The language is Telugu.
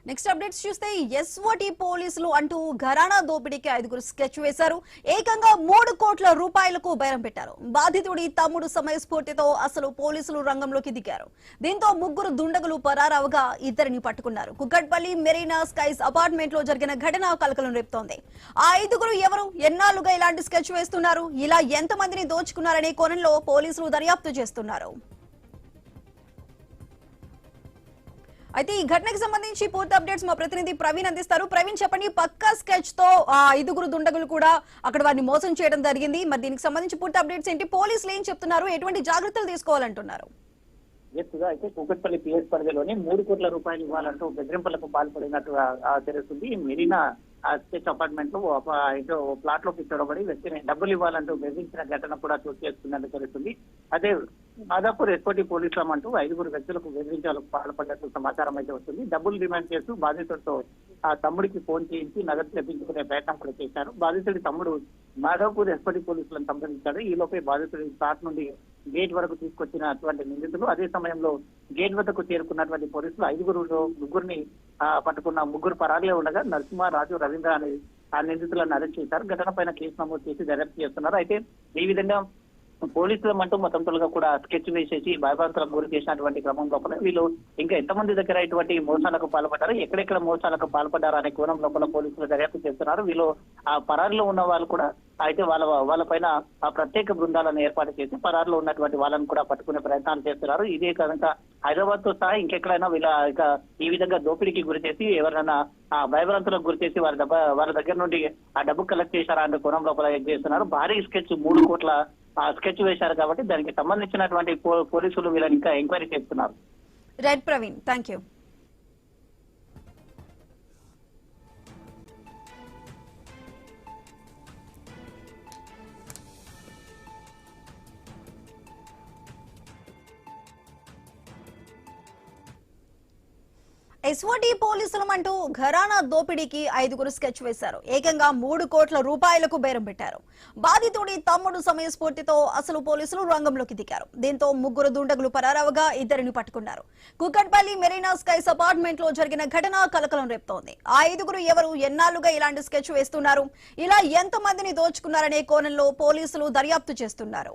నెక్స్ట్ అప్డేట్స్ చూస్తే ఎస్ఓటి పోలీసులు అంటూ ఘరానా దోపిడీకి 5 స్కెచ్ వేశారు. ఏకంగా 3 కోట్ల రూపాయలకు బేరం పెట్టారు. బాధితుడి తమ్ముడు సమయస్ఫూర్తితో అసలు పోలీసులు రంగంలోకి దిగారు. దీంతో 3 దుండగులు పరారవగా ఇద్దరిని పట్టుకున్నారు. కుక్కట్పల్లి మెరీనా స్కైస్ అపార్ట్మెంట్ లో జరిగిన ఘటన కలకలం రేపుతోంది. ఆ 5 ఎవరు, ఎన్నాళ్లుగా ఇలాంటి స్కెచ్ వేస్తున్నారు, ఇలా ఎంతమందిని దోచుకున్నారనే కోణంలో పోలీసులు దర్యాప్తు చేస్తున్నారు. అయితే ఈ ఘటనకు సంబంధించి పూర్తి అప్డేట్స్ మా ప్రతినిధి ప్రవీణ్ అందిస్తారు. ప్రవీణ్, చెప్పండి, పక్కా స్కెచ్ తో 5 దుండగులు కూడా అక్కడ వారిని మోసం చేయడం జరిగింది. మరి దీనికి సంబంధించి పూర్తి అప్డేట్స్ ఏంటి? పోలీసులు ఏం చెప్తున్నారు? ఎటువంటి జాగ్రత్తలు తీసుకోవాలంటున్నారు? అయితే కూకట్పల్లి పిఎస్ పరిధిలోని 3 కోట్ల రూపాయలు ఇవ్వాలంటూ బెదిరింపులకు పాల్పడినట్టు తెలుస్తుంది. మెరీనా స్కెచ్ అపార్ట్మెంట్ లో ప్లాట్ లోకి చొరబడి వ్యక్తిని డబ్బులు ఇవ్వాలంటూ బెదిరించిన ఘటన కూడా చోటు చేసుకున్నట్టు తెలుస్తుంది. అదే మాదాపూర్ ఎస్ఓటి పోలీసులు అంటూ 5 వ్యక్తులకు బెదిరించాలకు పాల్పడ్డట్టు సమాచారం అయితే వస్తుంది. డబ్బులు డిమాండ్ చేస్తూ బాధితుడితో ఆ తమ్ముడికి ఫోన్ చేయించి నగదు తెప్పించుకునే ప్రయత్నం కూడా చేశారు. బాధితుడి తమ్ముడు మాధవపూర్ ఎస్ఓటి పోలీసులను సంప్రదించారు. ఈ లోపే బాధితుడి ప్లాట్ నుండి గేట్ వరకు తీసుకొచ్చినటువంటి నిందితులు అదే సమయంలో గేట్ వద్దకు చేరుకున్నటువంటి పోలీసులు 5 పట్టుకున్న 3 పరారీలో ఉండగా నరసింహ, రాజు, రవీంద్ర అనే ఆ నిందితులను అరెస్ట్ చేశారు. ఘటన పైన కేసు నమోదు చేసి దర్యాప్తు చేస్తున్నారు. అయితే ఈ విధంగా పోలీసులు అంటూ మొత్తంగా కూడా స్కెచ్ వేసేసి భయభ్రాంతులకు గురి చేసినటువంటి క్రమం లోపల వీళ్ళు ఇంకా ఎంతమంది దగ్గర ఇటువంటి మోసాలకు పాల్పడ్డారు, ఎక్కడెక్కడ మోసాలకు పాల్పడ్డారు అనే కోణం లోపల పోలీసులు దర్యాప్తు చేస్తున్నారు. వీళ్ళు ఆ పరారిలో ఉన్న వాళ్ళు కూడా అయితే వాళ్ళ పైన ఆ ప్రత్యేక బృందాలను ఏర్పాటు చేసి పరారిలో ఉన్నటువంటి వాళ్ళని కూడా పట్టుకునే ప్రయత్నాలు చేస్తున్నారు. ఇదే కాదంగా హైదరాబాద్ తో సహా ఇంకెక్కడైనా వీళ్ళ ఈ విధంగా దోపిడీకి గురి చేసి ఎవరైనా ఆ భయభ్రాంతులకు గురి చేసి వాళ్ళ దగ్గర నుండి ఆ డబ్బు కలెక్ట్ చేశారా అనే కోణం లోపల చేస్తున్నారు. భారీ స్కెచ్ 3 కోట్ల స్కెచ్ వేశారు కాబట్టి దానికి సంబంధించినటువంటి పోలీసులు వీళ్ళని ఇంకా ఎంక్వైరీ చేస్తున్నారు. Right Praveen, thank you. SOT పోలీసులు అంటూ ఘరానా దోపిడీకి 5 స్కెచ్ వేశారు. ఏకంగా 3 కోట్ల రూపాయలకు బేరం పెట్టారు. బాధితుడి తమ్ముడు సమయస్ఫూర్తితో అసలు పోలీసులు రంగంలోకి దిగారు. దీంతో 3 దుండగులు పరారవగా ఇద్దరిని పట్టుకున్నారు. కుక్కట్పల్లి మెరీనా స్కైస్ అపార్ట్మెంట్ లో జరిగిన ఘటన కలకలం రేపుతోంది. ఆ 5 ఎవరు, ఎన్నాళ్లుగా ఇలాంటి స్కెచ్ వేస్తున్నారు, ఇలా ఎంతమందిని దోచుకున్నారనే కోణంలో పోలీసులు దర్యాప్తు చేస్తున్నారు.